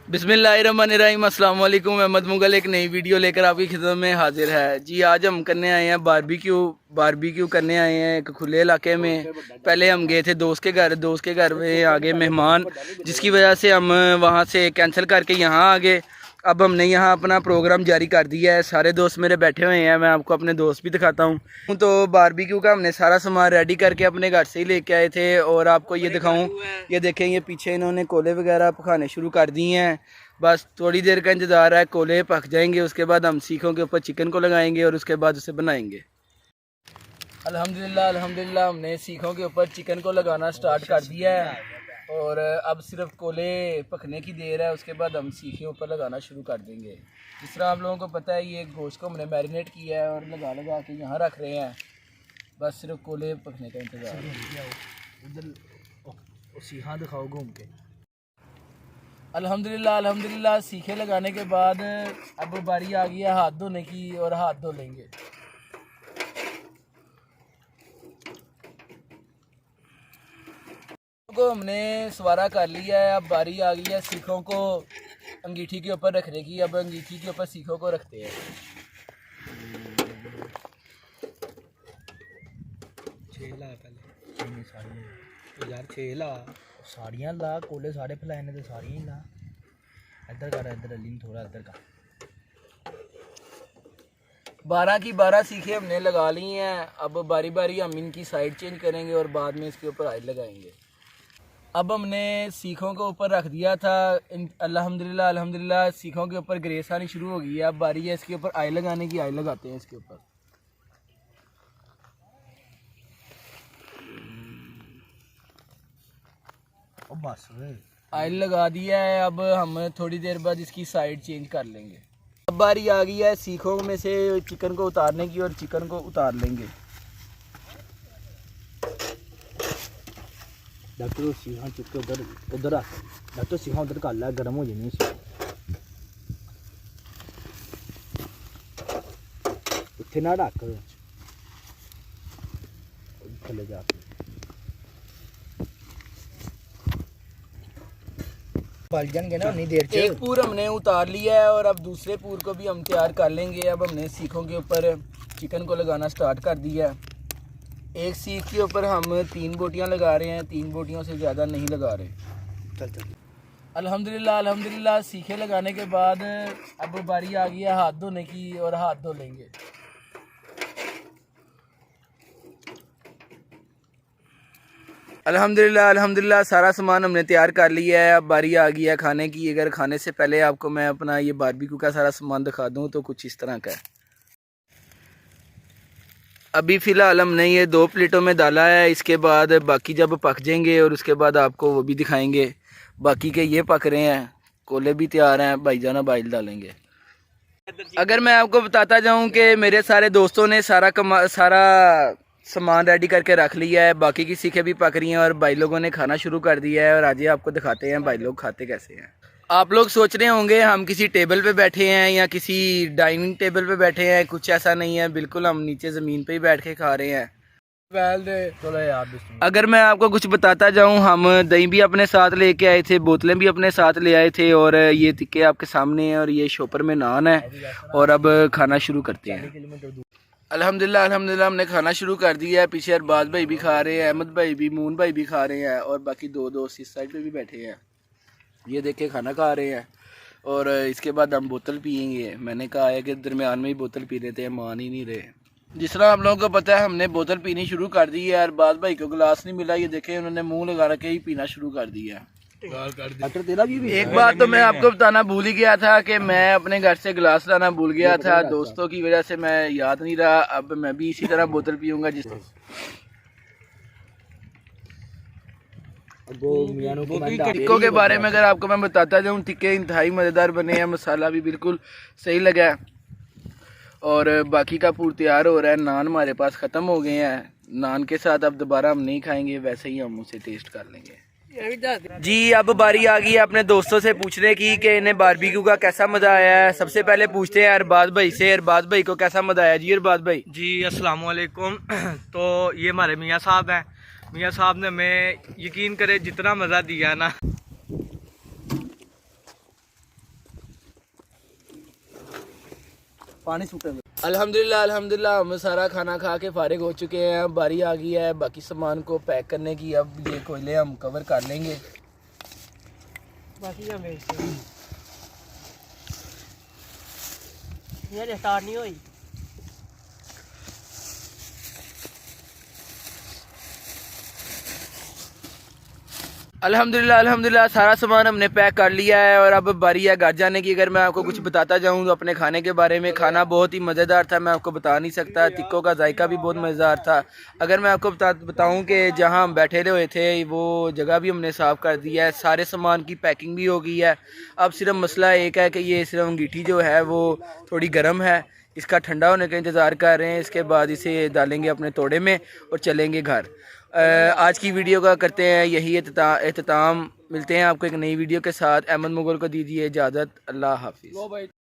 बिस्मिल्लाहिर्रहमानिर्रहीम, अस्सलाम वालेकुम। अहमद मुगल एक नई वीडियो लेकर आपकी खिदमत में हाजिर है। जी, आज हम करने आए हैं बारबेक्यू करने आए हैं एक खुले इलाके में। पहले हम गए थे दोस्त के घर में आगे मेहमान, जिसकी वजह से हम वहां से कैंसिल करके यहाँ आ गए। अब हमने यहाँ अपना प्रोग्राम जारी कर दिया है। सारे दोस्त मेरे बैठे हुए हैं, मैं आपको अपने दोस्त भी दिखाता हूँ। तो बारबेक्यू का हमने सारा सामान रेडी करके अपने घर से ही लेके आए थे और आपको ये दिखाऊँ। ये देखें, ये पीछे इन्होंने कोले वगैरह पकाने शुरू कर दिए हैं। बस थोड़ी देर का इंतज़ार है, कोले पक जाएंगे, उसके बाद हम सीखों के ऊपर चिकन को लगाएंगे और उसके बाद उसे बनाएंगे। अल्हम्दुलिल्लाह हमने सीखों के ऊपर चिकन को लगाना स्टार्ट कर दिया है और अब सिर्फ कोले पकने की देर है। उसके बाद हम सीखों ऊपर लगाना शुरू कर देंगे। जिस तरह आप लोगों को पता है, ये गोश्त को हमने मैरिनेट किया है और लगा के यहाँ रख रहे हैं। बस सिर्फ कोले पकने का इंतज़ार है। उधर सीखा दिखाओ घूम के। अल्हम्दुलिल्लाह सीखे लगाने के बाद अब बारी आ गई है हाथ धोने की और हाथ धो लेंगे। को हमने सवारा कर लिया है। अब बारी आ गई है सीखों को अंगीठी के ऊपर रखने की। अब अंगीठी के ऊपर सीखों को रखते हैं। छेला पहले यार, छेला साड़ियाँ ला, कोले सारे फैलाए ने तो साड़ियाँ ही ला। इधर कर, इधर अली थोड़ा इधर का। 12 की 12 सीखे हमने लगा ली हैं। अब बारी बारी हम इनकी साइड चेंज करेंगे और बाद में इसके ऊपर आयल लगाएंगे। अब हमने सीखों के ऊपर रख दिया था। अल्हम्दुलिल्लाह सीखों के ऊपर ग्रेस आनी शुरू हो गई है। अब बारी है इसके ऊपर आयल लगाने की। आयल लगाते हैं इसके ऊपर। बस आयल लगा दिया है। अब हम थोड़ी देर बाद इसकी साइड चेंज कर लेंगे। अब बारी आ गई है सीखों में से चिकन को उतारने की और चिकन को उतार लेंगे। डॉक्टर सीखा चुके उधर आ। डॉक्टर सीखा उधर कर ला, गर्म हो जानी इतने ना ढक थले जाके पल जाएंगे ना उतनी देर। एक पूर हमने उतार लिया है और अब दूसरे पूर को भी हम तैयार कर लेंगे। अब हमने सीखों के ऊपर चिकन को लगाना स्टार्ट कर दिया है। एक सीख के ऊपर हम 3 बोटियां लगा रहे हैं, 3 बोटियों से ज़्यादा नहीं लगा रहे। चल अल्हम्दुलिल्लाह सीखे लगाने के बाद अब बारी आ गई है हाथ धोने की और हाथ धो लेंगे। अल्हम्दुलिल्लाह सारा सामान हमने तैयार कर लिया है। अब बारी आ गई है खाने की। अगर खाने से पहले आपको मैं अपना ये बारबेक्यू का सारा सामान दिखा दूं तो कुछ इस तरह का है। अभी फ़िलहाल हमने ये 2 प्लेटों में डाला है। इसके बाद बाकी जब पक जाएंगे और उसके बाद आपको वो भी दिखाएंगे। बाकी के ये पक रहे हैं, कोले भी तैयार हैं, भाईजान बाइल डालेंगे। अगर मैं आपको बताता जाऊं कि मेरे सारे दोस्तों ने सारा सामान रेडी करके रख लिया है। बाकी की सीखें भी पक रही हैं और भाई लोगों ने खाना शुरू कर दिया है। और आज आपको दिखाते हैं भाई लोग खाते कैसे हैं। आप लोग सोच रहे होंगे हम किसी टेबल पे बैठे हैं या किसी डाइनिंग टेबल पे बैठे हैं। कुछ ऐसा नहीं है, बिल्कुल हम नीचे ज़मीन पे ही बैठ के खा रहे हैं। अगर मैं आपको कुछ बताता जाऊं, हम दही भी अपने साथ लेके आए थे, बोतलें भी अपने साथ ले आए थे और ये टिक्के आपके सामने हैं और ये शॉपर में नान है। और अब खाना शुरू करते हैं। अल्हम्दुलिल्लाह हमने खाना शुरू कर दिया है। पीछे अरबाज भाई भी खा रहे हैं, अहमद भाई भी, मून भाई भी खा रहे हैं और बाकी 2 दोस्त इस साइड पे भी बैठे हैं। ये देखे खाना खा रहे हैं और इसके बाद हम बोतल पियेंगे। मैंने कहा है कि दरमियान में ही बोतल पी लेते हैं, मान ही नहीं रहे। जिस तरह आप लोगों को पता है, हमने बोतल पीनी शुरू कर दी है। अरबाज भाई को गिलास नहीं मिला, ये देखे उन्होंने मुंह लगा के ही पीना शुरू कर दिया। एक बात तो मैं आपको बताना भूल ही गया था कि मैं अपने घर से गिलास लाना भूल गया था। दोस्तों की वजह से मैं याद नहीं रहा। अब मैं भी इसी तरह बोतल पीऊंगा। जिस टिक्कों के बारे में अगर आपको मैं बताता जाऊं, टिक्के इंतहाई मज़ेदार बने हैं। मसाला भी बिल्कुल सही लगा है और बाकी का पूर तैयार हो रहा है। नान हमारे पास ख़त्म हो गए हैं। नान के साथ अब दोबारा हम नहीं खाएंगे, वैसे ही हम उसे टेस्ट कर लेंगे। जी, अब बारी आ गई है अपने दोस्तों से पूछने की कि इन्हें बारबेक्यू का कैसा मज़ा आया है। सबसे पहले पूछते हैं अरबाज भाई से। अरबाज भाई को कैसा मज़ा आया? जी अरबाज भाई। जी अस्सलाम वालेकुम। तो ये हमारे मियाँ साहब हैं। मियाँ साहब ने हमें यकीन करे जितना मज़ा दिया ना, पानी सूखे हुए। अल्हम्दुलिल्लाह अल्हम्दुलिल्लाह हम सारा खाना खा के फारिग हो चुके हैं। अब बारी आ गई है बाकी सामान को पैक करने की। अब ये कोयले हम कवर कर लेंगे। बाकी हम ये स्टार्ट नहीं हुई। अल्हम्दुलिल्लाह अल्हम्दुलिल्लाह सारा सामान हमने पैक कर लिया है और अब बारी है घर जाने की। अगर मैं आपको कुछ बताता जाऊँ तो अपने खाने के बारे में, खाना बहुत ही मज़ेदार था, मैं आपको बता नहीं सकता। टिक्कों का जायका भी बहुत मज़ेदार था। अगर मैं आपको बताऊँ कि जहाँ हम बैठे हुए थे वो जगह भी हमने साफ़ कर दिया है, सारे सामान की पैकिंग भी हो गई है। अब सिर्फ मसला एक है कि ये सिर्फ अंगीठी जो है वो थोड़ी गर्म है, इसका ठंडा होने का इंतज़ार कर रहे हैं। इसके बाद इसे डालेंगे अपने तोड़े में और चलेंगे घर। आज की वीडियो का करते हैं यही एहतमाम। मिलते हैं आपको एक नई वीडियो के साथ। अहमद मुगल को दीजिए इजाज़त। अल्लाह हाफिज़।